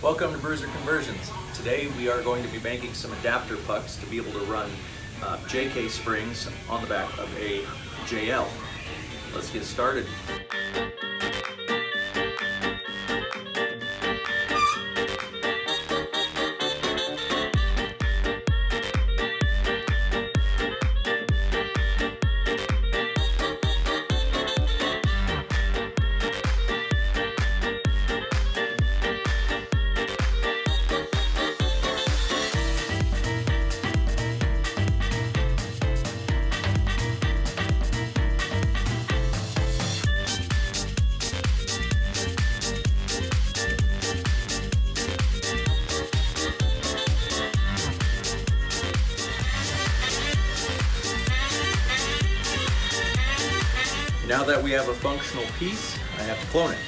Welcome to Bruiser Conversions. Today we are going to be making some adapter pucks to be able to run JK springs on the back of a JL. Let's get started. Now that we have a functional piece, I have to clone it.